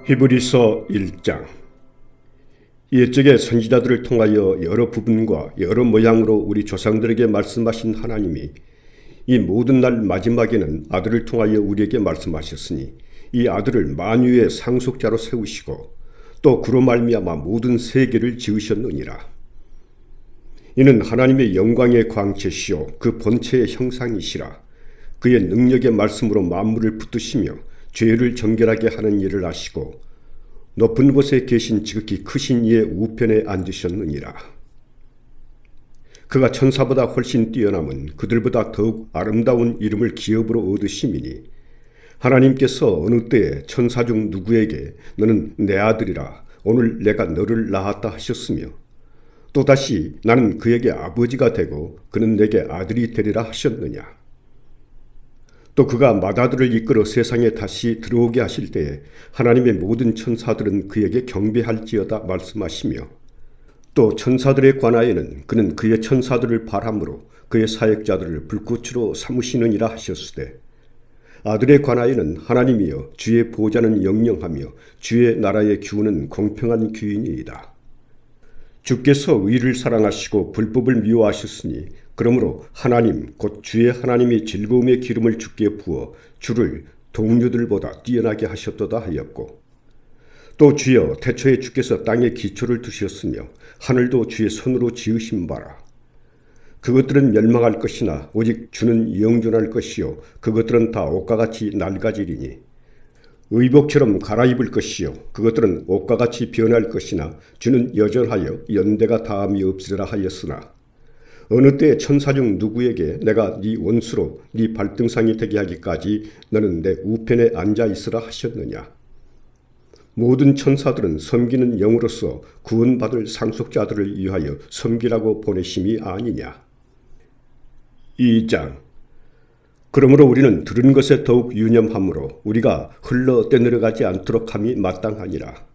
히브리서 1장. 옛적의 선지자들을 통하여 여러 부분과 여러 모양으로 우리 조상들에게 말씀하신 하나님이 이 모든 날 마지막에는 아들을 통하여 우리에게 말씀하셨으니 이 아들을 만유의 상속자로 세우시고 또 그로 말미암아 모든 세계를 지으셨느니라. 이는 하나님의 영광의 광채시요 그 본체의 형상이시라. 그의 능력의 말씀으로 만물을 붙드시며 죄를 정결하게 하는 일을 하시고 높은 곳에 계신 지극히 크신 이의 우편에 앉으셨느니라. 그가 천사보다 훨씬 뛰어남은 그들보다 더욱 아름다운 이름을 기업으로 얻으심이니 하나님께서 어느 때에 천사 중 누구에게 너는 내 아들이라 오늘 내가 너를 낳았다 하셨으며 또다시 나는 그에게 아버지가 되고 그는 내게 아들이 되리라 하셨느냐. 또 그가 맏아들을 이끌어 세상에 다시 들어오게 하실 때에 하나님의 모든 천사들은 그에게 경배할지어다 말씀하시며 또 천사들에 관하여는 그는 그의 천사들을 바람으로 그의 사역자들을 불꽃으로 삼으시느니라 하셨으되 아들에 관하여는 하나님이여 주의 보좌는 영영하며 주의 나라의 규는 공평한 규이니이다. 주께서 의를 사랑하시고 불법을 미워하셨으니 그러므로 하나님 곧 주의 하나님이 즐거움의 기름을 주께 부어 주를 동료들보다 뛰어나게 하셨도다 하였고 또 주여 태초에 주께서 땅에 기초를 두셨으며 하늘도 주의 손으로 지으신 바라. 그것들은 멸망할 것이나 오직 주는 영존할 것이요 그것들은 다 옷과 같이 낡아지리니 의복처럼 갈아입을 것이요 그것들은 옷과 같이 변할 것이나 주는 여전하여 연대가 다함이 없으리라 하였으나 어느 때 천사 중 누구에게 내가 네 원수로 네 발등상이 되게 하기까지 너는 내 우편에 앉아 있으라 하셨느냐. 모든 천사들은 섬기는 영으로서 구원받을 상속자들을 위하여 섬기라고 보내심이 아니냐. 2장. 그러므로 우리는 들은 것에 더욱 유념하므로 우리가 흘러 떠내려가지 않도록 함이 마땅하니라.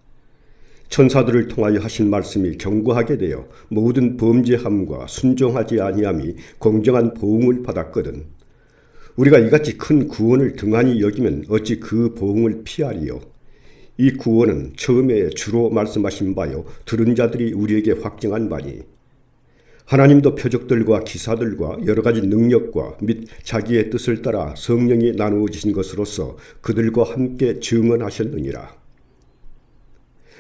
천사들을 통하여 하신 말씀이 견고하게 되어 모든 범죄함과 순종하지 아니함이 공정한 보응을 받았거든. 우리가 이같이 큰 구원을 등한히 여기면 어찌 그 보응을 피하리요. 이 구원은 처음에 주로 말씀하신 바요 들은 자들이 우리에게 확증한 바니 하나님도 표적들과 기사들과 여러 가지 능력과 및 자기의 뜻을 따라 성령이 나누어지신 것으로서 그들과 함께 증언하셨느니라.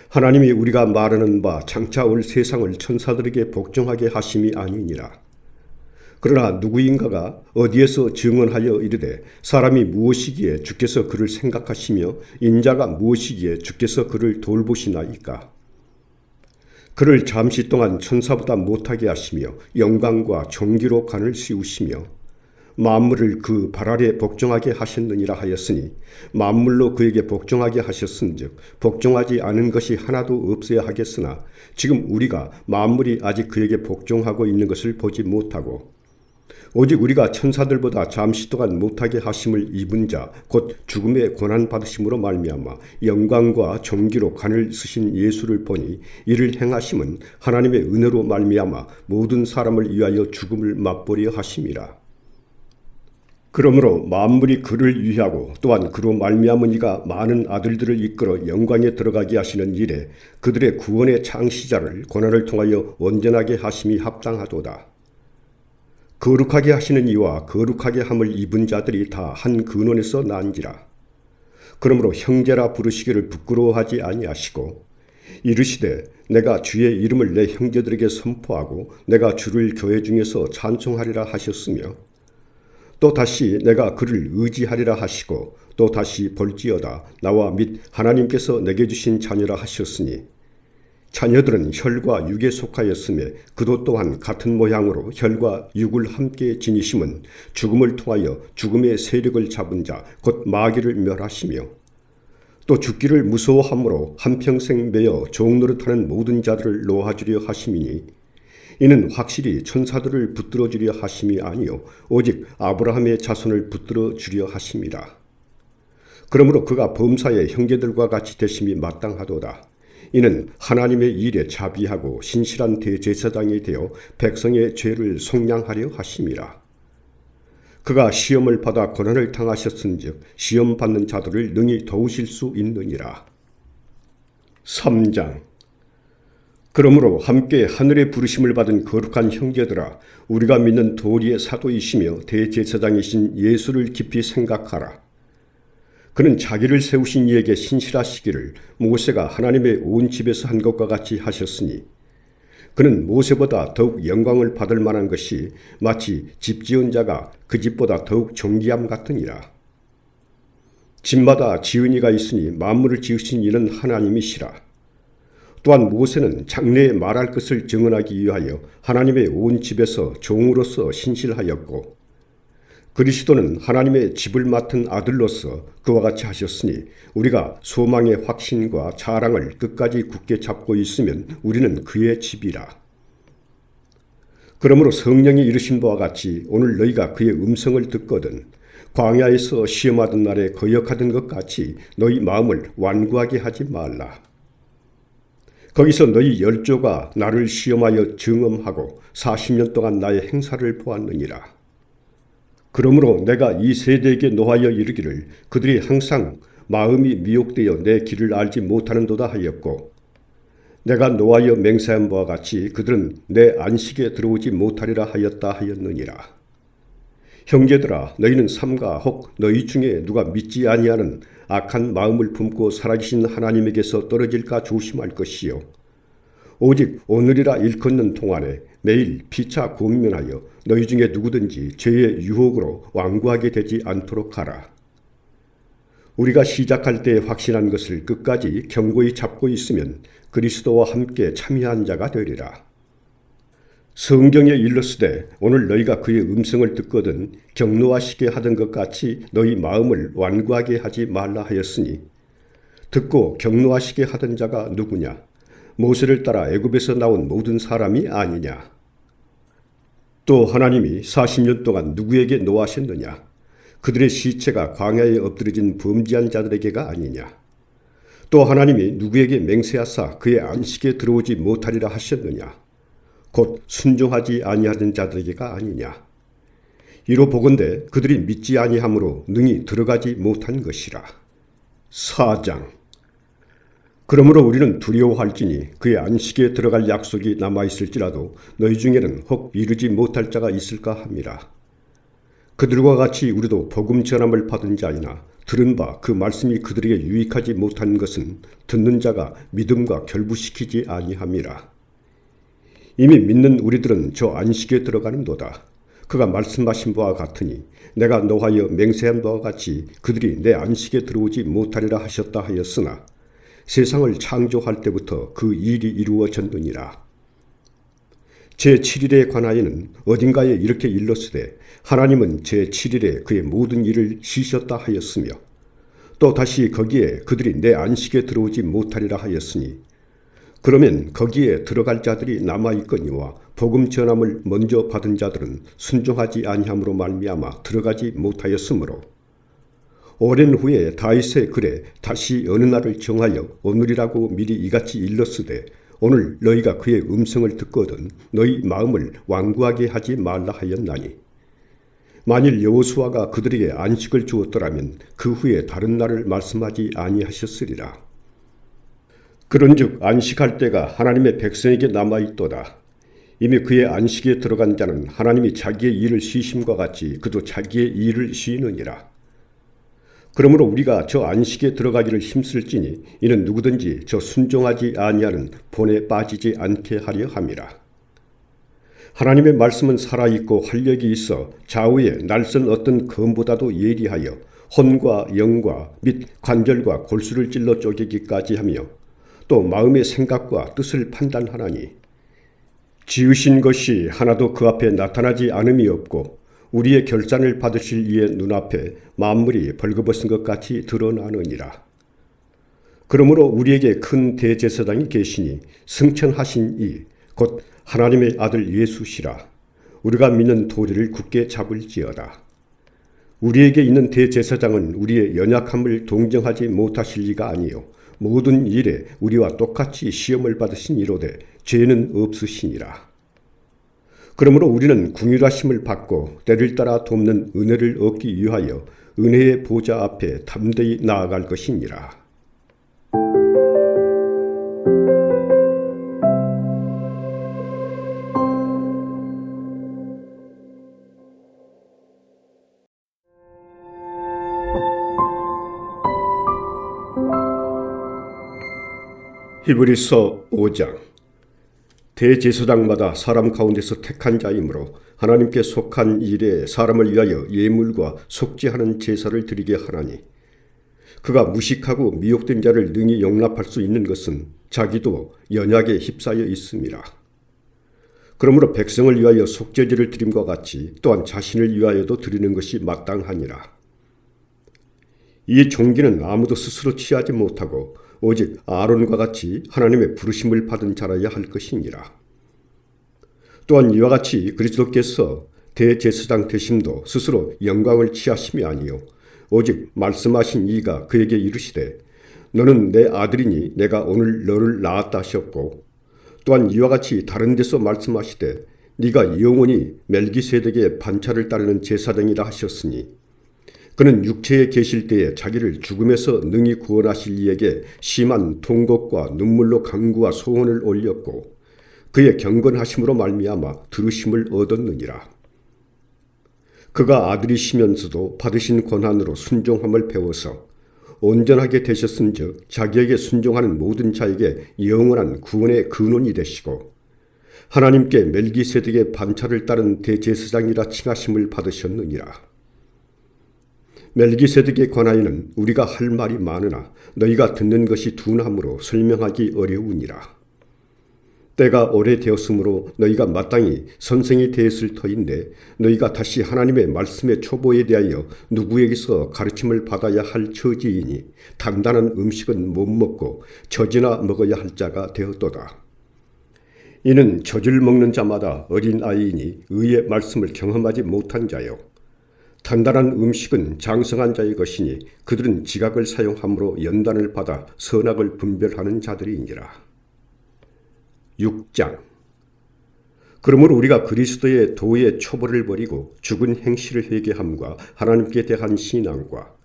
하나님이 우리가 말하는 바 장차 올 세상을 천사들에게 복종하게 하심이 아니니라. 그러나 누구인가가 어디에서 증언하여 이르되 사람이 무엇이기에 주께서 그를 생각하시며 인자가 무엇이기에 주께서 그를 돌보시나이까. 그를 잠시 동안 천사보다 못하게 하시며 영광과 존귀로 관을 씌우시며 만물을 그 발 아래 복종하게 하셨느니라 하였으니 만물로 그에게 복종하게 하셨은즉 복종하지 않은 것이 하나도 없어야 하겠으나 지금 우리가 만물이 아직 그에게 복종하고 있는 것을 보지 못하고 오직 우리가 천사들보다 잠시 동안 못하게 하심을 입은 자 곧 죽음의 고난 받으심으로 말미암아 영광과 존귀로 관을 쓰신 예수를 보니 이를 행하심은 하나님의 은혜로 말미암아 모든 사람을 위하여 죽음을 맛보려 하심이라. 그러므로 만물이 그를 위하고 또한 그로 말미암은 이가 많은 아들들을 이끌어 영광에 들어가게 하시는 일에 그들의 구원의 창시자를 고난을 통하여 온전하게 하심이 합당하도다. 거룩하게 하시는 이와 거룩하게 함을 입은 자들이 다 한 근원에서 난지라. 그러므로 형제라 부르시기를 부끄러워하지 아니하시고 이르시되 내가 주의 이름을 내 형제들에게 선포하고 내가 주를 교회 중에서 찬송하리라 하셨으며 또 다시 내가 그를 의지하리라 하시고 또 다시 볼지어다 나와 및 하나님께서 내게 주신 자녀라 하셨으니 자녀들은 혈과 육에 속하였음에 그도 또한 같은 모양으로 혈과 육을 함께 지니심은 죽음을 통하여 죽음의 세력을 잡은 자 곧 마귀를 멸하시며 또 죽기를 무서워함으로 한평생 매여 종노릇하는 모든 자들을 놓아주려 하심이니 이는 확실히 천사들을 붙들어 주려 하심이 아니요 오직 아브라함의 자손을 붙들어 주려 하심이라. 그러므로 그가 범사의 형제들과 같이 되심이 마땅하도다. 이는 하나님의 일에 자비하고 신실한 대제사장이 되어 백성의 죄를 속량하려 하심이라. 그가 시험을 받아 고난을 당하셨은즉 시험 받는 자들을 능히 도우실 수 있느니라. 3장. 그러므로 함께 하늘의 부르심을 받은 거룩한 형제들아, 우리가 믿는 도리의 사도이시며 대제사장이신 예수를 깊이 생각하라. 그는 자기를 세우신 이에게 신실하시기를 모세가 하나님의 온 집에서 한 것과 같이 하셨으니, 그는 모세보다 더욱 영광을 받을 만한 것이 마치 집 지은 자가 그 집보다 더욱 존귀함 같으니라. 집마다 지은 이가 있으니 만물을 지으신 이는 하나님이시라. 또한 모세는 장래에 말할 것을 증언하기 위하여 하나님의 온 집에서 종으로서 신실하였고, 그리스도는 하나님의 집을 맡은 아들로서 그와 같이 하셨으니, 우리가 소망의 확신과 자랑을 끝까지 굳게 잡고 있으면 우리는 그의 집이라. 그러므로 성령이 이르신 바와 같이 오늘 너희가 그의 음성을 듣거든 광야에서 시험하던 날에 거역하던 것 같이 너희 마음을 완고하게 하지 말라. 거기서 너희 열조가 나를 시험하여 증언하고 40년 동안 나의 행사를 보았느니라. 그러므로 내가 이 세대에게 노하여 이르기를 그들이 항상 마음이 미혹되어 내 길을 알지 못하는도다 하였고, 내가 노하여 맹세한 바와 같이 그들은 내 안식에 들어오지 못하리라 하였다 하였느니라. 형제들아, 너희는 삼가 혹 너희 중에 누가 믿지 아니하는 악한 마음을 품고 살아계신 하나님에게서 떨어질까 조심할 것이요, 오직 오늘이라 일컫는 동안에 매일 피차 고민하여 너희 중에 누구든지 죄의 유혹으로 완고하게 되지 않도록 하라. 우리가 시작할 때 확신한 것을 끝까지 견고히 잡고 있으면 그리스도와 함께 참여한 자가 되리라. 성경에 일렀으되 오늘 너희가 그의 음성을 듣거든 격노하시게 하던 것 같이 너희 마음을 완고하게 하지 말라 하였으니, 듣고 격노하시게 하던 자가 누구냐? 모세를 따라 애굽에서 나온 모든 사람이 아니냐? 또 하나님이 40년 동안 누구에게 노하셨느냐? 그들의 시체가 광야에 엎드려진 범죄한 자들에게가 아니냐? 또 하나님이 누구에게 맹세하사 그의 안식에 들어오지 못하리라 하셨느냐? 곧 순종하지 아니하던 자들에게가 아니냐? 이로 보건대 그들이 믿지 아니함으로 능히 들어가지 못한 것이라. 4장. 그러므로 우리는 두려워할지니 그의 안식에 들어갈 약속이 남아있을지라도 너희 중에는 혹 이루지 못할 자가 있을까 함이라. 그들과 같이 우리도 복음 전함을 받은 자이나 들은 바 그 말씀이 그들에게 유익하지 못한 것은 듣는 자가 믿음과 결부시키지 아니함이라. 이미 믿는 우리들은 저 안식에 들어가는도다. 그가 말씀하신 바와 같으니 내가 노하여 맹세한 바와 같이 그들이 내 안식에 들어오지 못하리라 하셨다 하였으나, 세상을 창조할 때부터 그 일이 이루어졌느니라. 제7일에 관하여는 어딘가에 이렇게 일렀으되 하나님은 제7일에 그의 모든 일을 쉬셨다 하였으며, 또 다시 거기에 그들이 내 안식에 들어오지 못하리라 하였으니, 그러면 거기에 들어갈 자들이 남아있거니와 복음 전함을 먼저 받은 자들은 순종하지 아니함으로 말미암아 들어가지 못하였으므로, 오랜 후에 다윗의 글에 다시 어느 날을 정하여 오늘이라고 미리 이같이 일렀으되 오늘 너희가 그의 음성을 듣거든 너희 마음을 완고하게 하지 말라 하였나니, 만일 여호수아가 그들에게 안식을 주었더라면 그 후에 다른 날을 말씀하지 아니하셨으리라. 그런즉 안식할 때가 하나님의 백성에게 남아있도다. 이미 그의 안식에 들어간 자는 하나님이 자기의 일을 쉬심과 같이 그도 자기의 일을 쉬느니라. 그러므로 우리가 저 안식에 들어가기를 힘쓸지니 이는 누구든지 저 순종하지 아니하는 본에 빠지지 않게 하려 함이라. 하나님의 말씀은 살아있고 활력이 있어 좌우에 날선 어떤 검보다도 예리하여 혼과 영과 및 관절과 골수를 찔러 쪼개기까지 하며 또 마음의 생각과 뜻을 판단하나니, 지으신 것이 하나도 그 앞에 나타나지 않음이 없고 우리의 결산을 받으실 이의 눈앞에 만물이 벌거벗은 것 같이 드러나느니라. 그러므로 우리에게 큰 대제사장이 계시니 승천하신 이 곧 하나님의 아들 예수시라. 우리가 믿는 도리를 굳게 잡을지어다. 우리에게 있는 대제사장은 우리의 연약함을 동정하지 못하실 리가 아니요 모든 일에 우리와 똑같이 시험을 받으신 이로되 죄는 없으시니라. 그러므로 우리는 궁휼하심을 받고 때를 따라 돕는 은혜를 얻기 위하여 은혜의 보좌 앞에 담대히 나아갈 것이니라. 히브리서 5장. 대제사장마다 사람 가운데서 택한 자이므로 하나님께 속한 일에 사람을 위하여 예물과 속죄하는 제사를 드리게 하나니, 그가 무식하고 미혹된 자를 능히 용납할 수 있는 것은 자기도 연약에 휩싸여 있음이라. 그러므로 백성을 위하여 속죄제를 드림과 같이 또한 자신을 위하여도 드리는 것이 마땅하니라. 이 종기는 아무도 스스로 취하지 못하고 오직 아론과 같이 하나님의 부르심을 받은 자라야 할 것이니라. 또한 이와 같이 그리스도께서 대제사장 되심도 스스로 영광을 취하심이 아니요 오직 말씀하신 이가 그에게 이르시되 너는 내 아들이니 내가 오늘 너를 낳았다 하셨고, 또한 이와 같이 다른 데서 말씀하시되 네가 영원히 멜기세덱의 반차를 따르는 제사장이라 하셨으니, 그는 육체에 계실 때에 자기를 죽음에서 능히 구원하실 이에게 심한 통곡과 눈물로 간구와 소원을 올렸고 그의 경건하심으로 말미암아 들으심을 얻었느니라. 그가 아들이시면서도 받으신 권한으로 순종함을 배워서 온전하게 되셨은즉 자기에게 순종하는 모든 자에게 영원한 구원의 근원이 되시고 하나님께 멜기세덱의 반차를 따른 대제사장이라 칭하심을 받으셨느니라. 멜기세덱에 관하여는 우리가 할 말이 많으나 너희가 듣는 것이 둔함으로 설명하기 어려우니라. 때가 오래되었으므로 너희가 마땅히 선생이 되었을 터인데 너희가 다시 하나님의 말씀의 초보에 대하여 누구에게서 가르침을 받아야 할 처지이니 단단한 음식은 못 먹고 젖이나 먹어야 할 자가 되었도다. 이는 젖을 먹는 자마다 어린 아이이니 의의 말씀을 경험하지 못한 자요, 단단한 음식은 장성한 자의 것이니 그들은 지각을 사용함으로 연단을 받아 선악을 분별하는 자들이니라. 6장. 그러므로 우리가 그리스도의 도의 초보를 버리고 죽은 행실을 회개함과 하나님께 대한 신앙과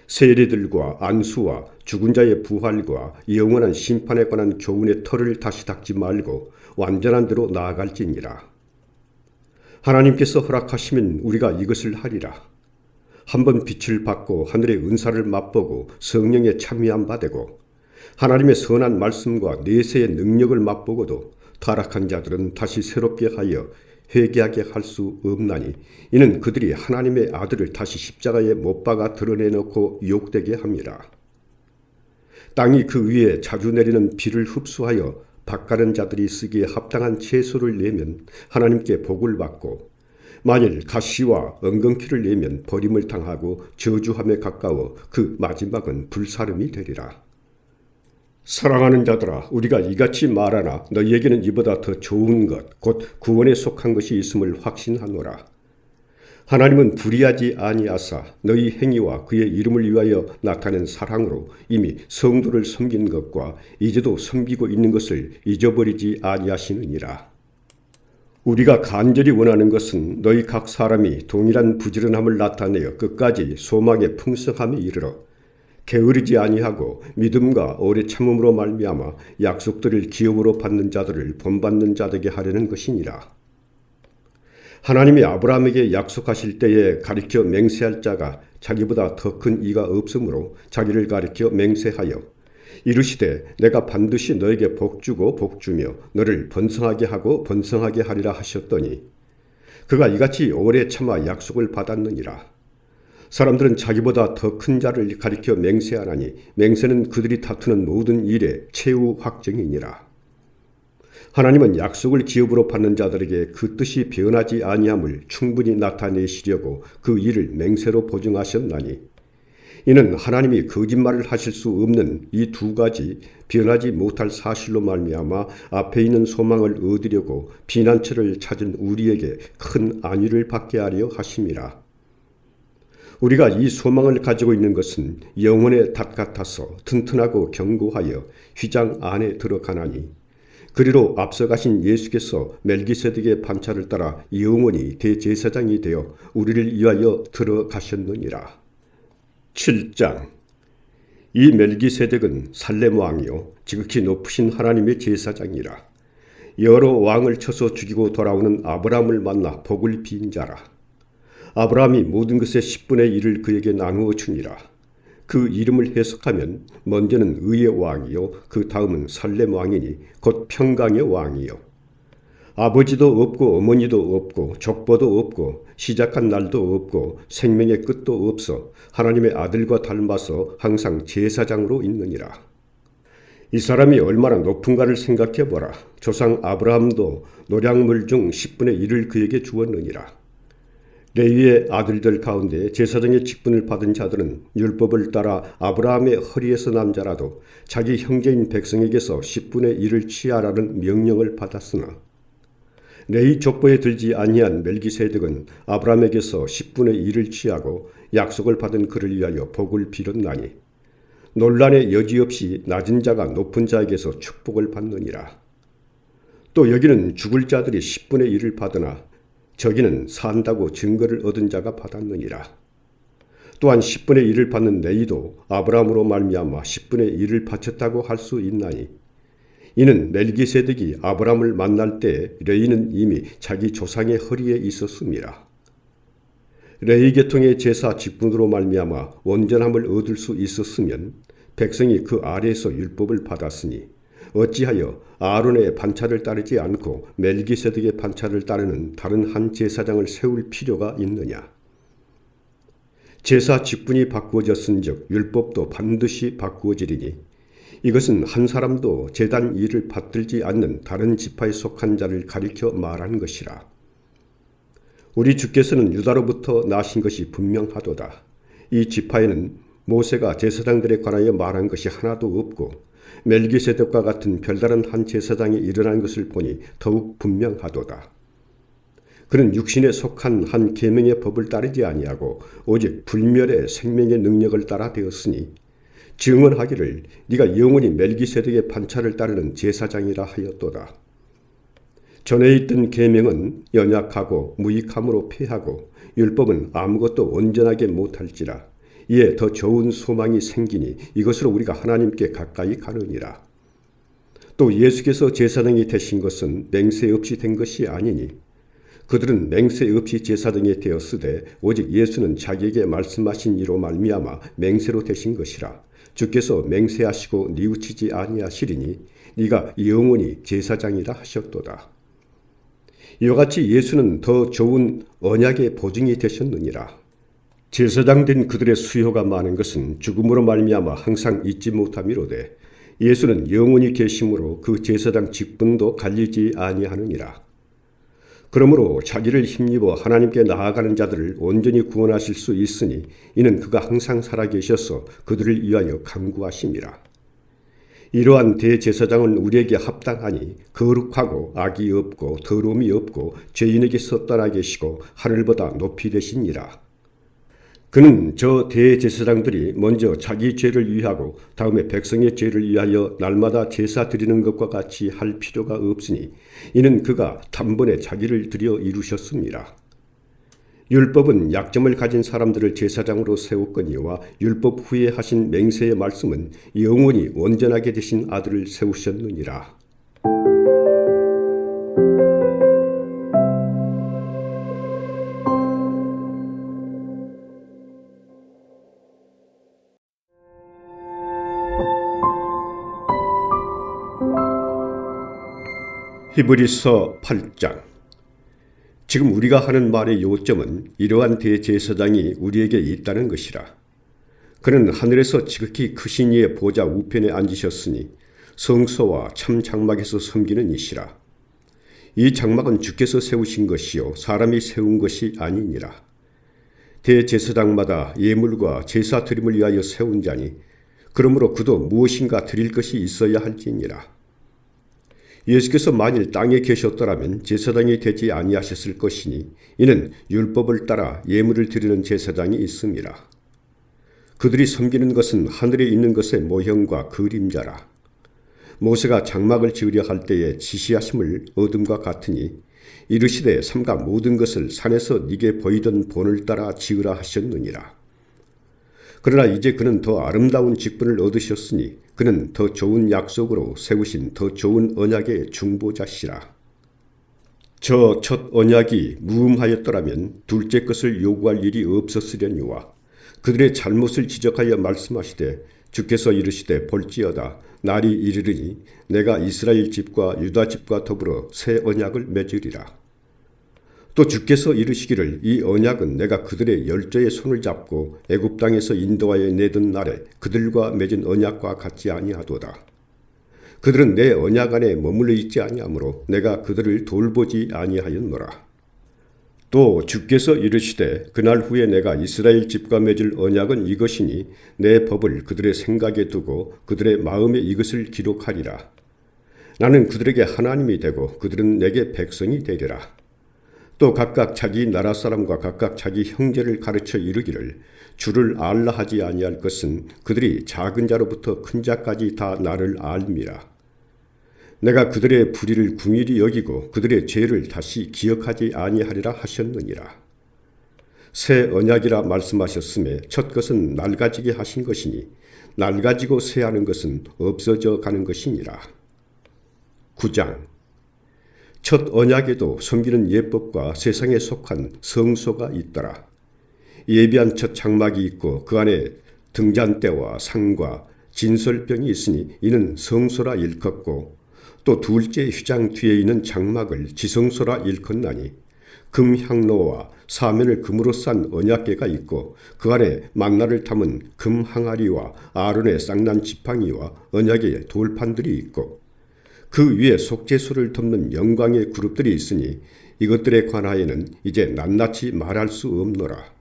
세례들과 안수와 죽은 자의 부활과 영원한 심판에 관한 교훈의 털을 다시 닦지 말고 완전한 대로 나아갈지니라. 하나님께서 허락하시면 우리가 이것을 하리라. 한번 빛을 받고 하늘의 은사를 맛보고 성령에 참여한 바 되고 하나님의 선한 말씀과 내세의 능력을 맛보고도 타락한 자들은 다시 새롭게 하여 회개하게 할 수 없나니, 이는 그들이 하나님의 아들을 다시 십자가에 못 박아 드러내놓고 욕되게 함이라. 땅이 그 위에 자주 내리는 비를 흡수하여 밭가는 자들이 쓰기에 합당한 채소를 내면 하나님께 복을 받고, 만일 가시와 엉겅퀴를 내면 버림을 당하고 저주함에 가까워 그 마지막은 불사름이 되리라. 사랑하는 자들아, 우리가 이같이 말하나 너희에게는 이보다 더 좋은 것, 곧 구원에 속한 것이 있음을 확신하노라. 하나님은 불의하지 아니하사 너희 행위와 그의 이름을 위하여 나타낸 사랑으로 이미 성도를 섬긴 것과 이제도 섬기고 있는 것을 잊어버리지 아니하시느니라. 우리가 간절히 원하는 것은 너희 각 사람이 동일한 부지런함을 나타내어 끝까지 소망의 풍성함에 이르러 게으르지 아니하고 믿음과 오래 참음으로 말미암아 약속들을 기업으로 받는 자들을 본받는 자 되게 하려는 것이니라. 하나님이 아브라함에게 약속하실 때에 가리켜 맹세할 자가 자기보다 더 큰 이가 없으므로 자기를 가리켜 맹세하여 이르시되 내가 반드시 너에게 복주고 복주며 너를 번성하게 하고 번성하게 하리라 하셨더니 그가 이같이 오래 참아 약속을 받았느니라. 사람들은 자기보다 더 큰 자를 가리켜 맹세하나니 맹세는 그들이 다투는 모든 일의 최후 확정이니라. 하나님은 약속을 기업으로 받는 자들에게 그 뜻이 변하지 아니함을 충분히 나타내시려고 그 일을 맹세로 보증하셨나니, 이는 하나님이 거짓말을 하실 수 없는 이 두 가지 변하지 못할 사실로 말미암아 앞에 있는 소망을 얻으려고 피난처를 찾은 우리에게 큰 안위를 받게 하려 하심이라. 우리가 이 소망을 가지고 있는 것은 영혼의 닷 같아서 튼튼하고 견고하여 휘장 안에 들어가나니, 그리로 앞서가신 예수께서 멜기세덱의 반차를 따라 영원히 대제사장이 되어 우리를 위하여 들어가셨느니라. 7장. 이 멜기세덱은 살렘 왕이요 지극히 높으신 하나님의 제사장이라. 여러 왕을 쳐서 죽이고 돌아오는 아브라함을 만나 복을 빈 자라. 아브라함이 모든 것의 10분의 1을 그에게 나누어 주니라. 그 이름을 해석하면 먼저는 의의 왕이요 그 다음은 살렘 왕이니 곧 평강의 왕이요. 아버지도 없고 어머니도 없고 족보도 없고 시작한 날도 없고 생명의 끝도 없어 하나님의 아들과 닮아서 항상 제사장으로 있느니라. 이 사람이 얼마나 높은가를 생각해보라. 조상 아브라함도 노량물 중 10분의 1을 그에게 주었느니라. 레위의 아들들 가운데 제사장의 직분을 받은 자들은 율법을 따라 아브라함의 허리에서 난 자라도 자기 형제인 백성에게서 10분의 1을 취하라는 명령을 받았으나 레위 족보에 들지 아니한 멜기세덱은 아브라함에게서 10분의 1을 취하고 약속을 받은 그를 위하여 복을 빌었나니 논란의 여지없이 낮은 자가 높은 자에게서 축복을 받느니라. 또 여기는 죽을 자들이 10분의 1을 받으나 저기는 산다고 증거를 얻은 자가 받았느니라. 또한 10분의 1을 받는 레위도 아브라함으로 말미암아 10분의 1을 바쳤다고 할 수 있나니 이는 멜기세덱이 아브라함을 만날 때 레위는 이미 자기 조상의 허리에 있었음이라. 레위 계통의 제사 직분으로 말미암아 온전함을 얻을 수 있었으면 백성이 그 아래에서 율법을 받았으니 어찌하여 아론의 반차를 따르지 않고 멜기세덱의 반차를 따르는 다른 한 제사장을 세울 필요가 있느냐. 제사 직분이 바꾸어졌은즉 율법도 반드시 바꾸어지리니 이것은 한 사람도 제단 일을 받들지 않는 다른 지파에 속한 자를 가리켜 말하는 것이라. 우리 주께서는 유다로부터 나신 것이 분명하도다. 이 지파에는 모세가 제사장들에 관하여 말한 것이 하나도 없고 멜기세덱과 같은 별다른 한 제사장이 일어난 것을 보니 더욱 분명하도다. 그는 육신에 속한 한 계명의 법을 따르지 아니하고 오직 불멸의 생명의 능력을 따라 되었으니 증언하기를 네가 영원히 멜기세덱의 반차를 따르는 제사장이라 하였도다. 전에 있던 계명은 연약하고 무익함으로 패하고 율법은 아무것도 온전하게 못할지라. 이에 더 좋은 소망이 생기니 이것으로 우리가 하나님께 가까이 가느니라. 또 예수께서 제사장이 되신 것은 맹세 없이 된 것이 아니니 그들은 맹세 없이 제사장이 되었으되 오직 예수는 자기에게 말씀하신 이로 말미암아 맹세로 되신 것이라. 주께서 맹세하시고 뉘우치지 아니하시리니 네가 영원히 제사장이라 하셨도다. 이와 같이 예수는 더 좋은 언약의 보증이 되셨느니라. 제사장 된 그들의 수요가 많은 것은 죽음으로 말미암아 항상 잊지 못함이로되 예수는 영원히 계심으로 그 제사장 직분도 갈리지 아니하느니라. 그러므로 자기를 힘입어 하나님께 나아가는 자들을 온전히 구원하실 수 있으니 이는 그가 항상 살아계셔서 그들을 위하여 간구하심이라. 이러한 대제사장은 우리에게 합당하니 거룩하고 악이 없고 더러움이 없고 죄인에게서 떠나 계시고 하늘보다 높이 되시니라. 그는 저 대제사장들이 먼저 자기 죄를 위하고 다음에 백성의 죄를 위하여 날마다 제사 드리는 것과 같이 할 필요가 없으니 이는 그가 단번에 자기를 드려 이루셨습니다. 율법은 약점을 가진 사람들을 제사장으로 세웠거니와 율법 후에 하신 맹세의 말씀은 영원히 온전하게 되신 아들을 세우셨느니라. 히브리서 8장. 지금 우리가 하는 말의 요점은 이러한 대제사장이 우리에게 있다는 것이라. 그는 하늘에서 지극히 크신 이의 보좌 우편에 앉으셨으니 성소와 참 장막에서 섬기는 이시라. 이 장막은 주께서 세우신 것이요 사람이 세운 것이 아니니라. 대제사장마다 예물과 제사 드림을 위하여 세운 자니 그러므로 그도 무엇인가 드릴 것이 있어야 할지니라. 예수께서 만일 땅에 계셨더라면 제사장이 되지 아니하셨을 것이니 이는 율법을 따라 예물을 드리는 제사장이 있음이라. 그들이 섬기는 것은 하늘에 있는 것의 모형과 그림자라. 모세가 장막을 지으려 할 때에 지시하심을 얻음과 같으니 이르시되 삼가 모든 것을 산에서 네게 보이던 본을 따라 지으라 하셨느니라. 그러나 이제 그는 더 아름다운 직분을 얻으셨으니 그는 더 좋은 약속으로 세우신 더 좋은 언약의 중보자시라. 저 첫 언약이 무음하였더라면 둘째 것을 요구할 일이 없었으려니와 그들의 잘못을 지적하여 말씀하시되 주께서 이르시되 볼지어다 날이 이르리니 내가 이스라엘 집과 유다 집과 더불어 새 언약을 맺으리라. 또 주께서 이르시기를 이 언약은 내가 그들의 열조의 손을 잡고 애굽 땅에서 인도하여 내던 날에 그들과 맺은 언약과 같지 아니하도다. 그들은 내 언약 안에 머물러 있지 아니하므로 내가 그들을 돌보지 아니하였노라. 또 주께서 이르시되 그날 후에 내가 이스라엘 집과 맺을 언약은 이것이니 내 법을 그들의 생각에 두고 그들의 마음에 이것을 기록하리라. 나는 그들에게 하나님이 되고 그들은 내게 백성이 되리라. 또 각각 자기 나라 사람과 각각 자기 형제를 가르쳐 이르기를 주를 알라 하지 아니할 것은 그들이 작은 자로부터 큰 자까지 다 나를 알미라. 내가 그들의 불의를 궁일이 여기고 그들의 죄를 다시 기억하지 아니하리라 하셨느니라. 새 언약이라 말씀하셨음에 첫 것은 낡아지게 하신 것이니 낡아지고 새하는 것은 없어져 가는 것이니라. 9장. 첫 언약에도 섬기는 예법과 세상에 속한 성소가 있더라. 예비한 첫 장막이 있고 그 안에 등잔대와 상과 진설병이 있으니 이는 성소라 일컫고 또 둘째 휘장 뒤에 있는 장막을 지성소라 일컫나니 금향로와 사면을 금으로 싼 언약궤가 있고 그 안에 만나를 담은 금 항아리와 아론의 쌍난 지팡이와 언약의 돌판들이 있고 그 위에 속죄소를 덮는 영광의 그룹들이 있으니 이것들에 관하여는 이제 낱낱이 말할 수 없노라.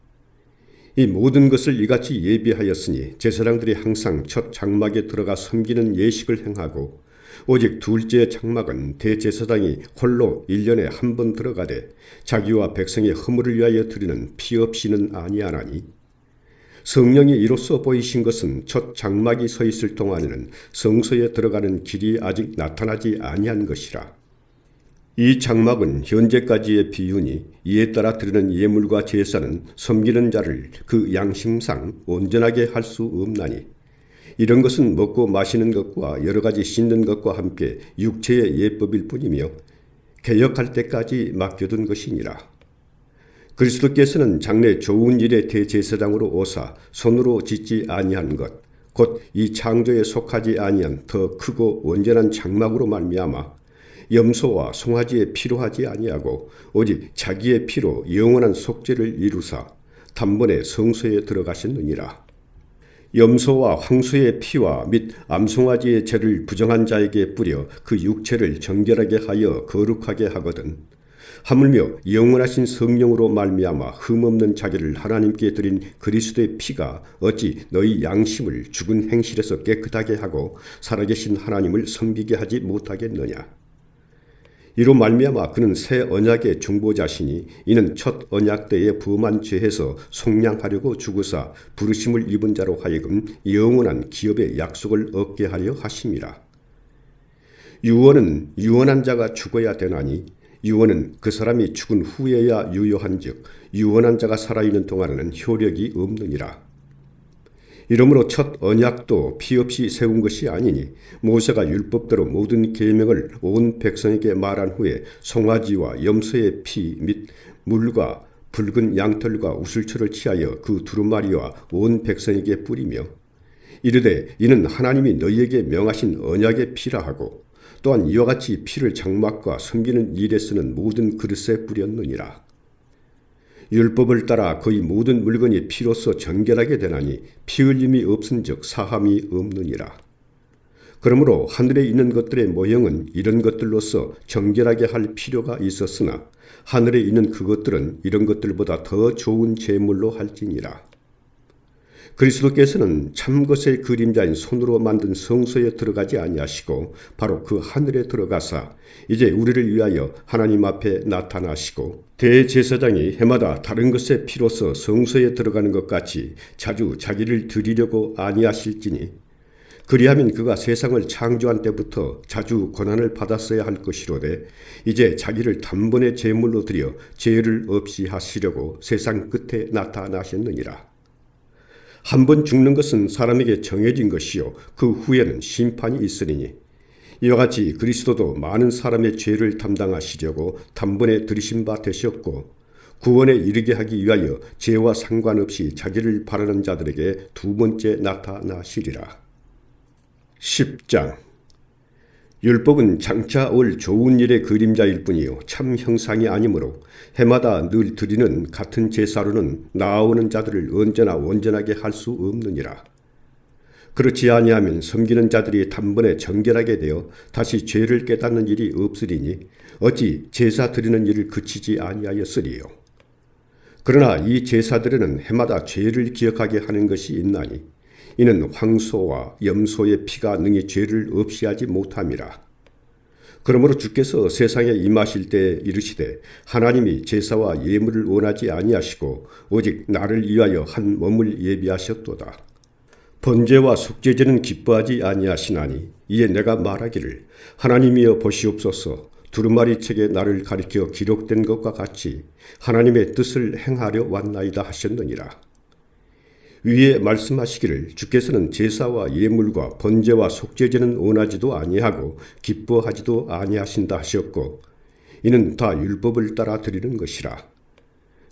이 모든 것을 이같이 예비하였으니 제사장들이 항상 첫 장막에 들어가 섬기는 예식을 행하고 오직 둘째 장막은 대제사장이 홀로 1년에 한 번 들어가되 자기와 백성의 허물을 위하여 드리는 피 없이는 아니하나니 성령이 이로써 보이신 것은 첫 장막이 서 있을 동안에는 성소에 들어가는 길이 아직 나타나지 아니한 것이라. 이 장막은 현재까지의 비유니 이에 따라 드리는 예물과 제사는 섬기는 자를 그 양심상 온전하게 할 수 없나니 이런 것은 먹고 마시는 것과 여러 가지 씻는 것과 함께 육체의 예법일 뿐이며 개혁할 때까지 맡겨둔 것이니라. 그리스도께서는 장래 좋은 일의 대제사장으로 오사 손으로 짓지 아니한 것, 곧 이 창조에 속하지 아니한 더 크고 온전한 장막으로 말미암아 염소와 송아지에 피로 하지 아니하고 오직 자기의 피로 영원한 속죄를 이루사 단번에 성소에 들어가셨느니라. 염소와 황소의 피와 및 암송아지의 죄를 부정한 자에게 뿌려 그 육체를 정결하게 하여 거룩하게 하거든 하물며 영원하신 성령으로 말미암아 흠없는 자기를 하나님께 드린 그리스도의 피가 어찌 너희 양심을 죽은 행실에서 깨끗하게 하고 살아계신 하나님을 섬기게 하지 못하겠느냐. 이로 말미암아 그는 새 언약의 중보자시니 이는 첫 언약 때에 부음한 죄에서 속량하려고 죽으사 부르심을 입은 자로 하여금 영원한 기업의 약속을 얻게 하려 하심이라. 유언은 유언한 자가 죽어야 되나니 유언은 그 사람이 죽은 후에야 유효한즉 유언한 자가 살아있는 동안에는 효력이 없느니라. 이러므로 첫 언약도 피 없이 세운 것이 아니니 모세가 율법대로 모든 계명을 온 백성에게 말한 후에 송아지와 염소의 피 및 물과 붉은 양털과 우슬초를 취하여 그 두루마리와 온 백성에게 뿌리며 이르되 이는 하나님이 너희에게 명하신 언약의 피라 하고 또한 이와 같이 피를 장막과 섬기는 일에 쓰는 모든 그릇에 뿌렸느니라. 율법을 따라 거의 모든 물건이 피로써 정결하게 되나니 피 흘림이 없은즉 사함이 없느니라. 그러므로 하늘에 있는 것들의 모형은 이런 것들로서 정결하게 할 필요가 있었으나 하늘에 있는 그것들은 이런 것들보다 더 좋은 제물로 할지니라. 그리스도께서는 참것의 그림자인 손으로 만든 성소에 들어가지 아니하시고 바로 그 하늘에 들어가사 이제 우리를 위하여 하나님 앞에 나타나시고 대제사장이 해마다 다른 것의 피로서 성소에 들어가는 것 같이 자주 자기를 드리려고 아니하실지니 그리하면 그가 세상을 창조한 때부터 자주 고난을 받았어야 할 것이로되 이제 자기를 단번에 제물로 드려 죄를 없이 하시려고 세상 끝에 나타나셨느니라. 한 번 죽는 것은 사람에게 정해진 것이요 그 후에는 심판이 있으리니 이와 같이 그리스도도 많은 사람의 죄를 담당하시려고 단번에 들이신 바 되셨고 구원에 이르게 하기 위하여 죄와 상관없이 자기를 바라는 자들에게 두 번째 나타나시리라. 10장. 율법은 장차 올 좋은 일의 그림자일 뿐이요 참 형상이 아니므로 해마다 늘 드리는 같은 제사로는 나아오는 자들을 언제나 온전하게 할 수 없느니라. 그렇지 아니하면 섬기는 자들이 단번에 정결하게 되어 다시 죄를 깨닫는 일이 없으리니 어찌 제사 드리는 일을 그치지 아니하였으리요. 그러나 이 제사들에는 해마다 죄를 기억하게 하는 것이 있나니 이는 황소와 염소의 피가 능히 죄를 없이 하지 못함이라. 그러므로 주께서 세상에 임하실 때 이르시되 하나님이 제사와 예물을 원하지 아니하시고 오직 나를 위하여 한 몸을 예비하셨도다. 번제와 속죄제는 기뻐하지 아니하시나니 이에 내가 말하기를 하나님이여 보시옵소서 두루마리 책에 나를 가리켜 기록된 것과 같이 하나님의 뜻을 행하려 왔나이다 하셨느니라. 위에 말씀하시기를 주께서는 제사와 예물과 번제와 속죄제는 원하지도 아니하고 기뻐하지도 아니하신다 하셨고 이는 다 율법을 따라 드리는 것이라.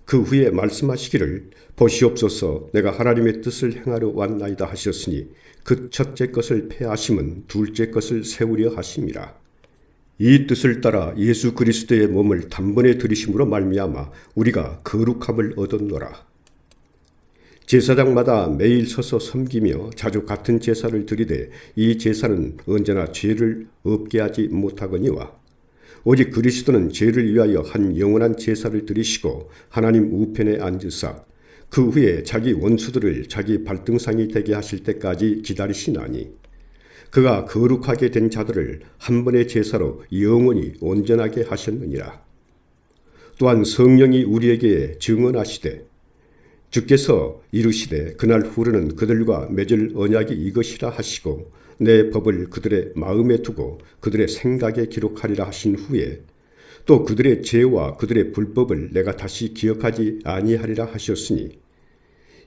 그 후에 말씀하시기를 보시옵소서 내가 하나님의 뜻을 행하려 왔나이다 하셨으니 그 첫째 것을 폐하심은 둘째 것을 세우려 하심이라. 이 뜻을 따라 예수 그리스도의 몸을 단번에 들이심으로 말미암아 우리가 거룩함을 얻었노라. 제사장마다 매일 서서 섬기며 자주 같은 제사를 드리되 이 제사는 언제나 죄를 없게 하지 못하거니와 오직 그리스도는 죄를 위하여 한 영원한 제사를 드리시고 하나님 우편에 앉으사 그 후에 자기 원수들을 자기 발등상이 되게 하실 때까지 기다리시나니 그가 거룩하게 된 자들을 한 번의 제사로 영원히 온전하게 하셨느니라. 또한 성령이 우리에게 증언하시되 주께서 이르시되 그날 후로는 그들과 맺을 언약이 이것이라 하시고 내 법을 그들의 마음에 두고 그들의 생각에 기록하리라 하신 후에 또 그들의 죄와 그들의 불법을 내가 다시 기억하지 아니하리라 하셨으니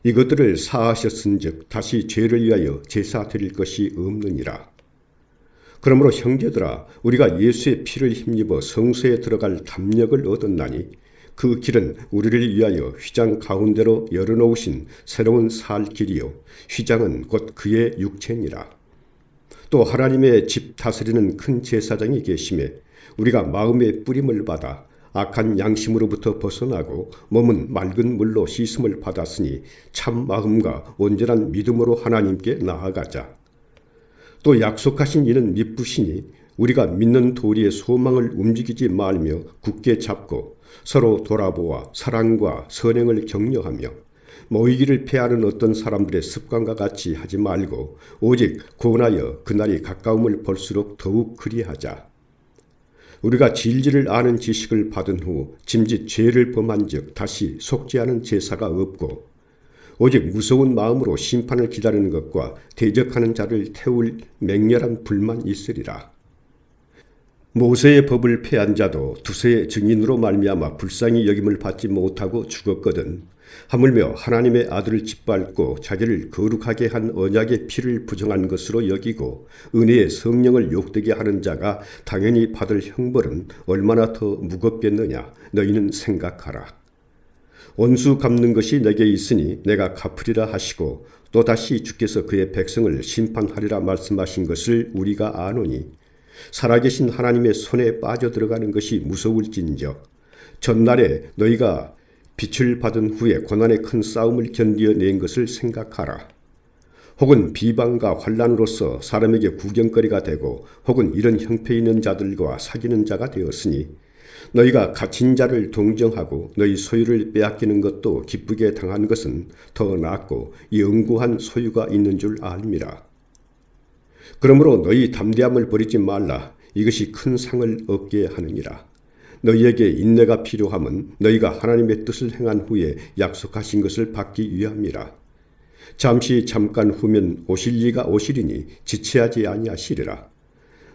이것들을 사하셨은즉 다시 죄를 위하여 제사 드릴 것이 없느니라. 그러므로 형제들아 우리가 예수의 피를 힘입어 성소에 들어갈 담력을 얻었나니 그 길은 우리를 위하여 휘장 가운데로 열어놓으신 새로운 살 길이요 휘장은 곧 그의 육체니라. 또 하나님의 집 다스리는 큰 제사장이 계심에 우리가 마음의 뿌림을 받아 악한 양심으로부터 벗어나고 몸은 맑은 물로 씻음을 받았으니 참 마음과 온전한 믿음으로 하나님께 나아가자. 또 약속하신 이는 미쁘시니 우리가 믿는 도리의 소망을 움직이지 말며 굳게 잡고 서로 돌아보아 사랑과 선행을 격려하며 모이기를 패하는 어떤 사람들의 습관과 같이 하지 말고 오직 구원하여 그날이 가까움을 볼수록 더욱 그리하자. 우리가 진리를 아는 지식을 받은 후 짐짓 죄를 범한 즉 다시 속죄하는 제사가 없고 오직 무서운 마음으로 심판을 기다리는 것과 대적하는 자를 태울 맹렬한 불만 있으리라. 모세의 법을 폐한 자도 두세의 증인으로 말미암아 불쌍히 여김을 받지 못하고 죽었거든. 하물며 하나님의 아들을 짓밟고 자기를 거룩하게 한 언약의 피를 부정한 것으로 여기고 은혜의 성령을 욕되게 하는 자가 당연히 받을 형벌은 얼마나 더 무겁겠느냐 너희는 생각하라. 원수 갚는 것이 내게 있으니 내가 갚으리라 하시고 또다시 주께서 그의 백성을 심판하리라 말씀하신 것을 우리가 아노니 살아계신 하나님의 손에 빠져들어가는 것이 무서울진저 전날에 너희가 빛을 받은 후에 고난의 큰 싸움을 견디어낸 것을 생각하라. 혹은 비방과 환난으로서 사람에게 구경거리가 되고 혹은 이런 형편 있는 자들과 사귀는 자가 되었으니 너희가 갇힌 자를 동정하고 너희 소유를 빼앗기는 것도 기쁘게 당한 것은 더 낫고 영구한 소유가 있는 줄 알미라. 그러므로 너희 담대함을 버리지 말라. 이것이 큰 상을 얻게 하느니라. 너희에게 인내가 필요함은 너희가 하나님의 뜻을 행한 후에 약속하신 것을 받기 위함이라. 잠깐 후면 오실 이가 오시리니 지체하지 아니하시리라.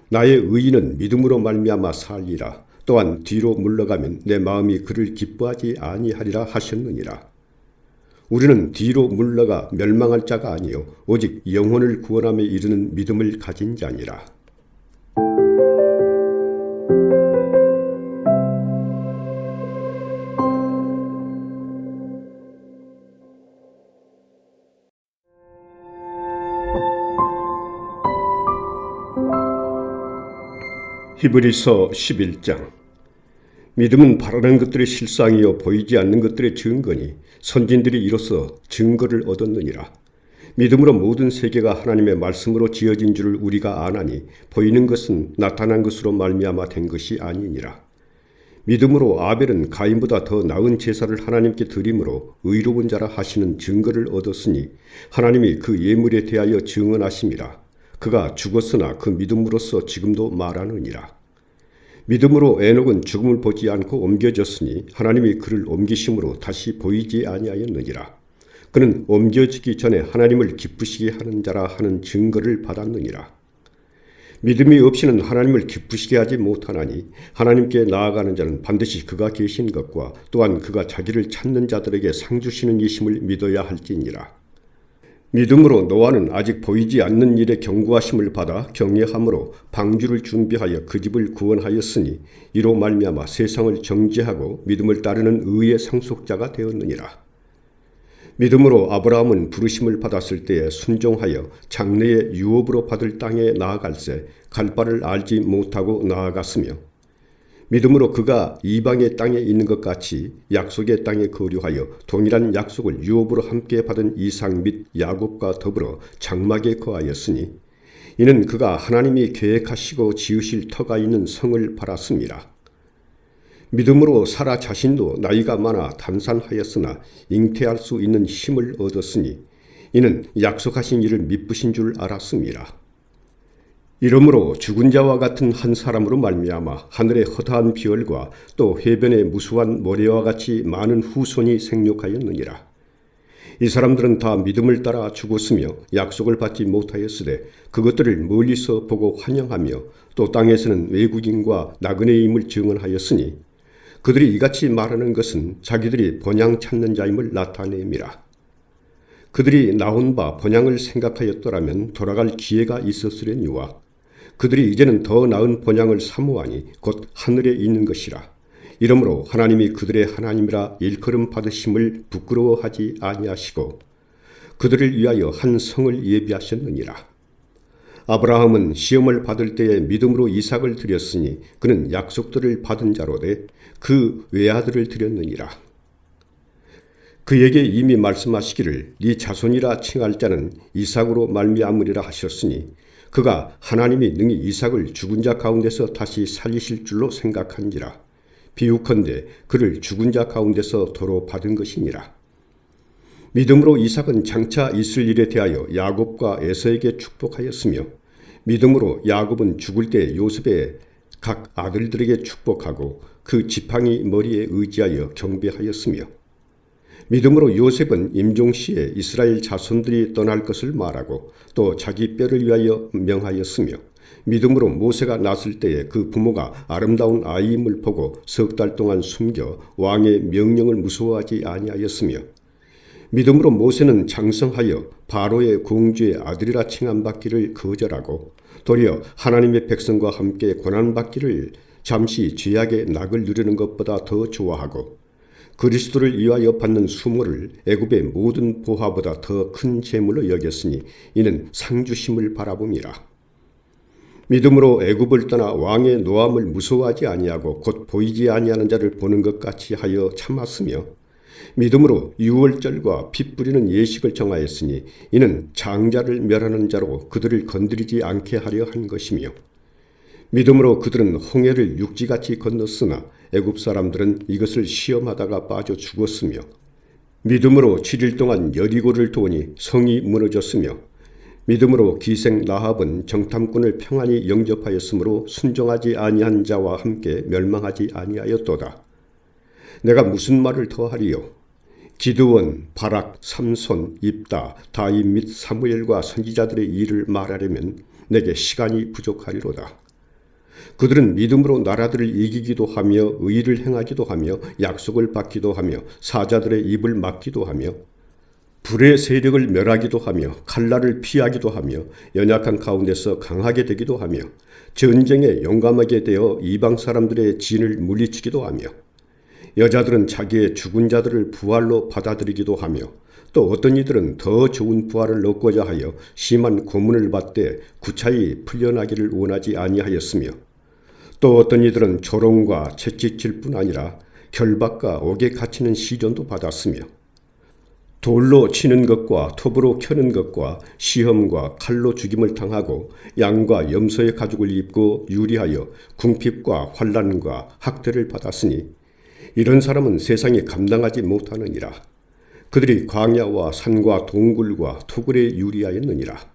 나의 의인은 믿음으로 말미암아 살리라. 또한 뒤로 물러가면 내 마음이 그를 기뻐하지 아니하리라 하셨느니라. 우리는 뒤로 물러가 멸망할 자가 아니요 오직 영혼을 구원함에 이르는 믿음을 가진 자니라. 히브리서 11장. 믿음은 바라는 것들의 실상이요 보이지 않는 것들의 증거니 선진들이 이로써 증거를 얻었느니라. 믿음으로 모든 세계가 하나님의 말씀으로 지어진 줄을 우리가 아나니 보이는 것은 나타난 것으로 말미암아 된 것이 아니니라. 믿음으로 아벨은 가인보다 더 나은 제사를 하나님께 드림으로 의로운 자라 하시는 증거를 얻었으니 하나님이 그 예물에 대하여 증언하심이라. 그가 죽었으나 그 믿음으로써 지금도 말하느니라. 믿음으로 에녹은 죽음을 보지 않고 옮겨졌으니 하나님이 그를 옮기심으로 다시 보이지 아니하였느니라. 그는 옮겨지기 전에 하나님을 기쁘시게 하는 자라 하는 증거를 받았느니라. 믿음이 없이는 하나님을 기쁘시게 하지 못하나니 하나님께 나아가는 자는 반드시 그가 계신 것과 또한 그가 자기를 찾는 자들에게 상 주시는 이심을 믿어야 할지니라. 믿음으로 노아는 아직 보이지 않는 일에 경고하심을 받아 경외함으로 방주를 준비하여 그 집을 구원하였으니 이로 말미암아 세상을 정죄하고 믿음을 따르는 의의 상속자가 되었느니라. 믿음으로 아브라함은 부르심을 받았을 때에 순종하여 장래의 유업으로 받을 땅에 나아갈새 갈 바를 알지 못하고 나아갔으며 믿음으로 그가 이방의 땅에 있는 것 같이 약속의 땅에 거류하여 동일한 약속을 유업으로 함께 받은 이삭 및 야곱과 더불어 장막에 거하였으니 이는 그가 하나님이 계획하시고 지으실 터가 있는 성을 바랐습니다. 믿음으로 사라 자신도 나이가 많아 단산하였으나 잉태할 수 있는 힘을 얻었으니 이는 약속하신 일을 미쁘신 줄 알았습니다. 이러므로 죽은 자와 같은 한 사람으로 말미암아 하늘의 허다한 비열과 또 해변의 무수한 모래와 같이 많은 후손이 생육하였느니라. 이 사람들은 다 믿음을 따라 죽었으며 약속을 받지 못하였으되 그것들을 멀리서 보고 환영하며 또 땅에서는 외국인과 나그네임을 증언하였으니 그들이 이같이 말하는 것은 자기들이 번양 찾는 자임을 나타냄이라. 그들이 나온 바 번양을 생각하였더라면 돌아갈 기회가 있었으려니와 그들이 이제는 더 나은 번양을 사모하니 곧 하늘에 있는 것이라. 이러므로 하나님이 그들의 하나님이라 일컬음 받으심을 부끄러워하지 아니하시고 그들을 위하여 한 성을 예비하셨느니라. 아브라함은 시험을 받을 때에 믿음으로 이삭을 드렸으니 그는 약속들을 받은 자로되 그 외아들을 드렸느니라. 그에게 이미 말씀하시기를 네 자손이라 칭할 자는 이삭으로 말미암으리라 하셨으니 그가 하나님이 능히 이삭을 죽은 자 가운데서 다시 살리실 줄로 생각한지라. 비유컨대 그를 죽은 자 가운데서 도로 받은 것이니라. 믿음으로 이삭은 장차 있을 일에 대하여 야곱과 에서에게 축복하였으며 믿음으로 야곱은 죽을 때 요셉의 각 아들들에게 축복하고 그 지팡이 머리에 의지하여 경배하였으며 믿음으로 요셉은 임종시에 이스라엘 자손들이 떠날 것을 말하고 또 자기 뼈를 위하여 명하였으며 믿음으로 모세가 낳았을 때에 그 부모가 아름다운 아이임을 보고 석 달 동안 숨겨 왕의 명령을 무서워하지 아니하였으며 믿음으로 모세는 장성하여 바로의 공주의 아들이라 칭함받기를 거절하고 도리어 하나님의 백성과 함께 고난받기를 잠시 죄악의 낙을 누리는 것보다 더 좋아하고 그리스도를 위하여 받는 수모를 애굽의 모든 보화보다 더 큰 재물로 여겼으니 이는 상주심을 바라봄이라. 믿음으로 애굽을 떠나 왕의 노함을 무서워하지 아니하고 곧 보이지 아니하는 자를 보는 것 같이 하여 참았으며 믿음으로 유월절과 피 뿌리는 예식을 정하였으니 이는 장자를 멸하는 자로 그들을 건드리지 않게 하려 한 것이며 믿음으로 그들은 홍해를 육지같이 건넜으나 애굽 사람들은 이것을 시험하다가 빠져 죽었으며 믿음으로 7일 동안 여리고를 도우니 성이 무너졌으며 믿음으로 기생 라합은 정탐꾼을 평안히 영접하였으므로 순종하지 아니한 자와 함께 멸망하지 아니하였도다. 내가 무슨 말을 더하리요? 기드온, 바락, 삼손, 입다, 다윗 및 사무엘과 선지자들의 일을 말하려면 내게 시간이 부족하리로다. 그들은 믿음으로 나라들을 이기기도 하며 의를 행하기도 하며 약속을 받기도 하며 사자들의 입을 막기도 하며 불의 세력을 멸하기도 하며 칼날을 피하기도 하며 연약한 가운데서 강하게 되기도 하며 전쟁에 용감하게 되어 이방 사람들의 진을 물리치기도 하며 여자들은 자기의 죽은 자들을 부활로 받아들이기도 하며 또 어떤 이들은 더 좋은 부활을 얻고자 하여 심한 고문을 받되 구차히 풀려나기를 원하지 아니하였으며 또 어떤 이들은 조롱과 채찍질 뿐 아니라 결박과 옥에 갇히는 시련도 받았으며 돌로 치는 것과 톱으로 켜는 것과 시험과 칼로 죽임을 당하고 양과 염소의 가죽을 입고 유리하여 궁핍과 환난과 학대를 받았으니 이런 사람은 세상에 감당하지 못하느니라. 그들이 광야와 산과 동굴과 토굴에 유리하였느니라.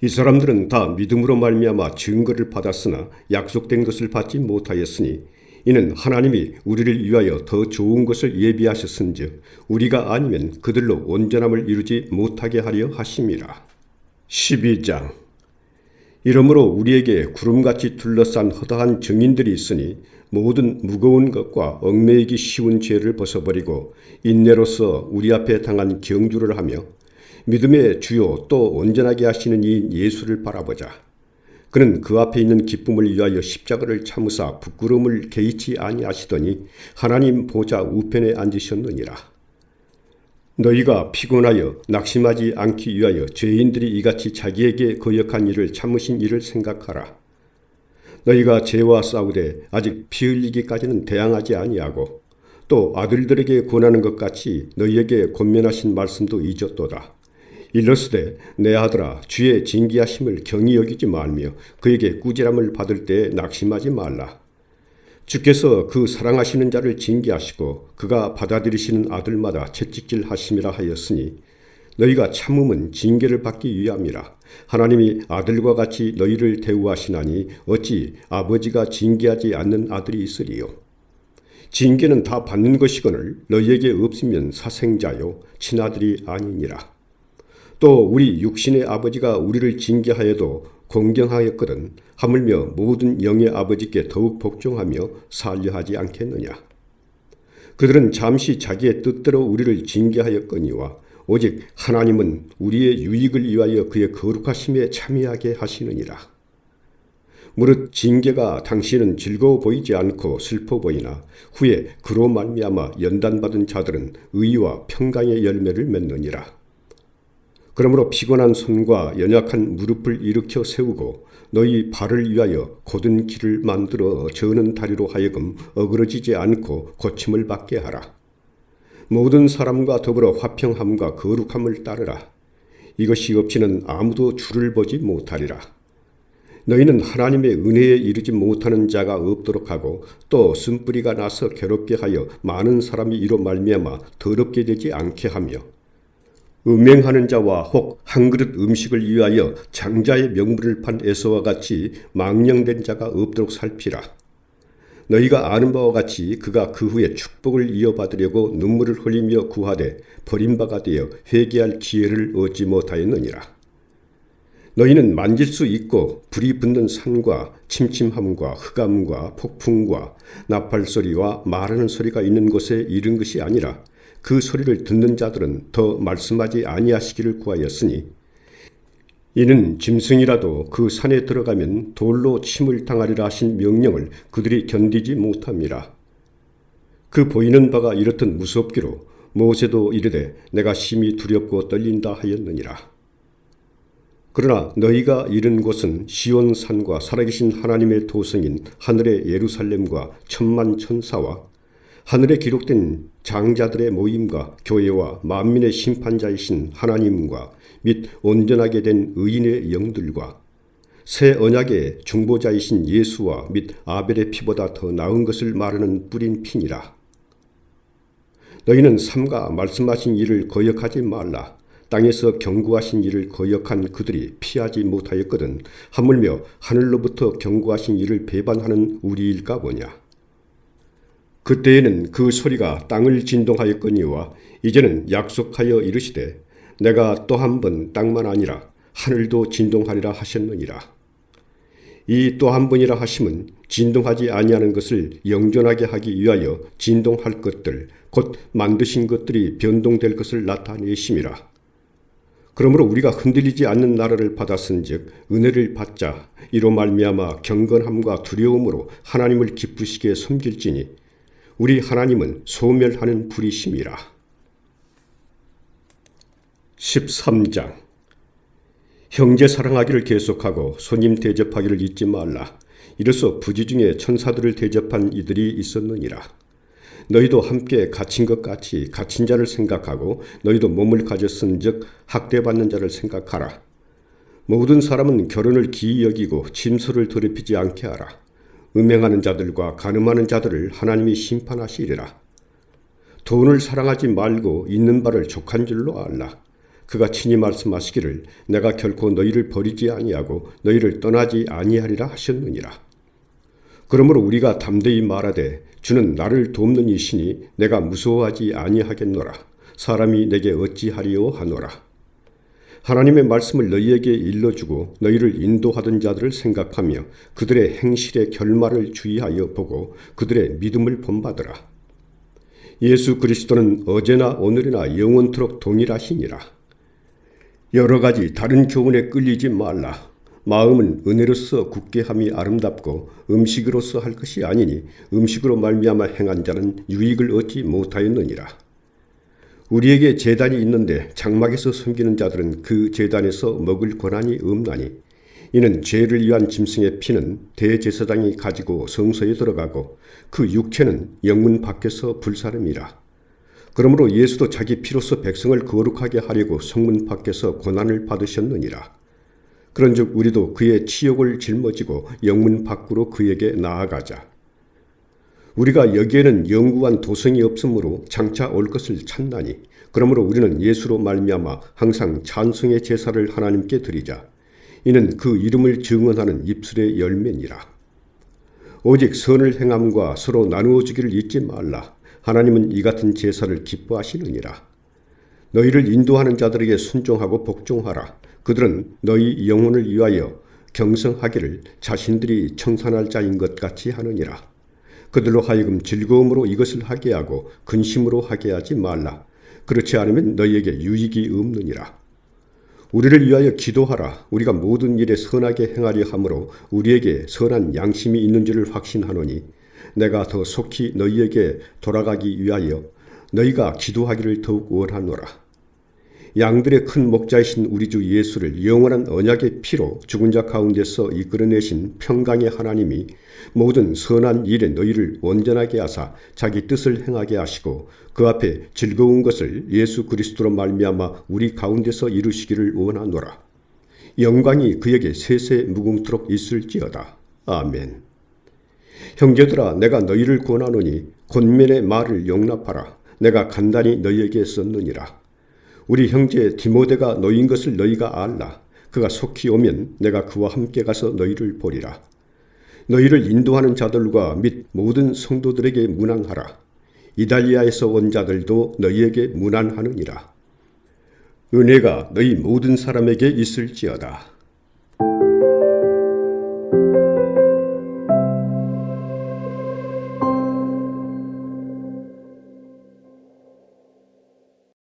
이 사람들은 다 믿음으로 말미암아 증거를 받았으나 약속된 것을 받지 못하였으니 이는 하나님이 우리를 위하여 더 좋은 것을 예비하셨은즉 우리가 아니면 그들로 온전함을 이루지 못하게 하려 하심이라. 12장. 이러므로 우리에게 구름같이 둘러싼 허다한 증인들이 있으니 모든 무거운 것과 얽매이기 쉬운 죄를 벗어버리고 인내로서 우리 앞에 당한 경주를 하며 믿음의 주요 또 온전하게 하시는 이인 예수를 바라보자. 그는 그 앞에 있는 기쁨을 위하여 십자가를 참으사 부끄러움을 개의치 아니하시더니 하나님 보좌 우편에 앉으셨느니라. 너희가 피곤하여 낙심하지 않기 위하여 죄인들이 이같이 자기에게 거역한 일을 참으신 일을 생각하라. 너희가 죄와 싸우되 아직 피 흘리기까지는 대항하지 아니하고 또 아들들에게 권하는 것 같이 너희에게 권면하신 말씀도 잊었도다. 일러스되 내 아들아 주의 징계하심을 경히 여기지 말며 그에게 꾸지람을 받을 때에 낙심하지 말라. 주께서 그 사랑하시는 자를 징계하시고 그가 받아들이시는 아들마다 채찍질 하심이라 하였으니 너희가 참음은 징계를 받기 위함이라. 하나님이 아들과 같이 너희를 대우하시나니 어찌 아버지가 징계하지 않는 아들이 있으리요. 징계는 다 받는 것이거늘 너희에게 없으면 사생자요 친아들이 아니니라. 또 우리 육신의 아버지가 우리를 징계하여도 공경하였거든 하물며 모든 영의 아버지께 더욱 복종하며 살려하지 않겠느냐. 그들은 잠시 자기의 뜻대로 우리를 징계하였거니와 오직 하나님은 우리의 유익을 위하여 그의 거룩하심에 참여하게 하시느니라. 무릇 징계가 당신은 즐거워 보이지 않고 슬퍼 보이나 후에 그로 말미암아 연단받은 자들은 의와 평강의 열매를 맺느니라. 그러므로 피곤한 손과 연약한 무릎을 일으켜 세우고 너희 발을 위하여 곧은 길을 만들어 저는 다리로 하여금 어그러지지 않고 고침을 받게 하라. 모든 사람과 더불어 화평함과 거룩함을 따르라. 이것이 없이는 아무도 주를 보지 못하리라. 너희는 하나님의 은혜에 이르지 못하는 자가 없도록 하고 또 쓴뿌리가 나서 괴롭게 하여 많은 사람이 이로 말미암아 더럽게 되지 않게 하며 음행하는 자와 혹 한 그릇 음식을 위하여 장자의 명분을 판 에서와 같이 망령된 자가 없도록 살피라. 너희가 아는 바와 같이 그가 그 후에 축복을 이어받으려고 눈물을 흘리며 구하되 버림바가 되어 회개할 기회를 얻지 못하였느니라. 너희는 만질 수 있고 불이 붙는 산과 침침함과 흑암과 폭풍과 나팔소리와 말하는 소리가 있는 곳에 이른 것이 아니라 그 소리를 듣는 자들은 더 말씀하지 아니하시기를 구하였으니 이는 짐승이라도 그 산에 들어가면 돌로 침을 당하리라 하신 명령을 그들이 견디지 못함이라. 그 보이는 바가 이렇듯 무섭기로 모세도 이르되 내가 심히 두렵고 떨린다 하였느니라. 그러나 너희가 이른 곳은 시온산과 살아계신 하나님의 도성인 하늘의 예루살렘과 천만 천사와 하늘에 기록된 장자들의 모임과 교회와 만민의 심판자이신 하나님과 및 온전하게 된 의인의 영들과 새 언약의 중보자이신 예수와 및 아벨의 피보다 더 나은 것을 말하는 뿌린 피니라. 너희는 삼가 말씀하신 일을 거역하지 말라. 땅에서 경고하신 일을 거역한 그들이 피하지 못하였거든 하물며 하늘로부터 경고하신 일을 배반하는 우리일까 보냐. 그때에는 그 소리가 땅을 진동하였거니와 이제는 약속하여 이르시되 내가 또 한 번 땅만 아니라 하늘도 진동하리라 하셨느니라. 이 또 한 번이라 하심은 진동하지 아니하는 것을 영존하게 하기 위하여 진동할 것들 곧 만드신 것들이 변동될 것을 나타내심이라. 그러므로 우리가 흔들리지 않는 나라를 받았은즉 은혜를 받자. 이로 말미암아 경건함과 두려움으로 하나님을 기쁘시게 섬길지니 우리 하나님은 소멸하는 불이심이라. 13장. 형제 사랑하기를 계속하고 손님 대접하기를 잊지 말라. 이로써 부지 중에 천사들을 대접한 이들이 있었느니라. 너희도 함께 갇힌 것 같이 갇힌 자를 생각하고 너희도 몸을 가졌은즉 학대받는 자를 생각하라. 모든 사람은 결혼을 기이 여기고 침소를 더럽히지 않게 하라. 음행하는 자들과 간음하는 자들을 하나님이 심판하시리라. 돈을 사랑하지 말고 있는 바를 족한 줄로 알라. 그가 친히 말씀하시기를 내가 결코 너희를 버리지 아니하고 너희를 떠나지 아니하리라 하셨느니라. 그러므로 우리가 담대히 말하되 주는 나를 돕는 이시니 내가 무서워하지 아니하겠노라. 사람이 내게 어찌하리요 하노라. 하나님의 말씀을 너희에게 일러주고 너희를 인도하던 자들을 생각하며 그들의 행실의 결말을 주의하여 보고 그들의 믿음을 본받으라. 예수 그리스도는 어제나 오늘이나 영원토록 동일하시니라. 여러 가지 다른 교훈에 끌리지 말라. 마음은 은혜로서 굳게함이 아름답고 음식으로서 할 것이 아니니 음식으로 말미암아 행한 자는 유익을 얻지 못하였느니라. 우리에게 제단이 있는데 장막에서 섬기는 자들은 그 제단에서 먹을 권한이 없나니 이는 죄를 위한 짐승의 피는 대제사장이 가지고 성소에 들어가고 그 육체는 영문 밖에서 불사름이라. 그러므로 예수도 자기 피로서 백성을 거룩하게 하려고 성문 밖에서 고난을 받으셨느니라. 그런즉 우리도 그의 치욕을 짊어지고 영문 밖으로 그에게 나아가자. 우리가 여기에는 영구한 도성이 없으므로 장차 올 것을 찾나니 그러므로 우리는 예수로 말미암아 항상 찬송의 제사를 하나님께 드리자. 이는 그 이름을 증언하는 입술의 열매니라. 오직 선을 행함과 서로 나누어 주기를 잊지 말라. 하나님은 이 같은 제사를 기뻐하시느니라. 너희를 인도하는 자들에게 순종하고 복종하라. 그들은 너희 영혼을 위하여 경성하기를 자신들이 청산할 자인 것 같이 하느니라. 그들로 하여금 즐거움으로 이것을 하게 하고 근심으로 하게 하지 말라. 그렇지 않으면 너희에게 유익이 없느니라. 우리를 위하여 기도하라. 우리가 모든 일에 선하게 행하려 함으로 우리에게 선한 양심이 있는 줄을 확신하노니 내가 더 속히 너희에게 돌아가기 위하여 너희가 기도하기를 더욱 원하노라. 양들의 큰 목자이신 우리 주 예수를 영원한 언약의 피로 죽은 자 가운데서 이끌어내신 평강의 하나님이 모든 선한 일에 너희를 온전하게 하사 자기 뜻을 행하게 하시고 그 앞에 즐거운 것을 예수 그리스도로 말미암아 우리 가운데서 이루시기를 원하노라. 영광이 그에게 세세 무궁토록 있을지어다. 아멘. 형제들아, 내가 너희를 권하노니 권면의 말을 용납하라. 내가 간단히 너희에게 썼느니라. 우리 형제 디모데가 너희인 것을 너희가 알라. 그가 속히 오면 내가 그와 함께 가서 너희를 보리라. 너희를 인도하는 자들과 및 모든 성도들에게 문안하라. 이달리아에서 온 자들도 너희에게 문안하느니라. 은혜가 너희 모든 사람에게 있을지어다.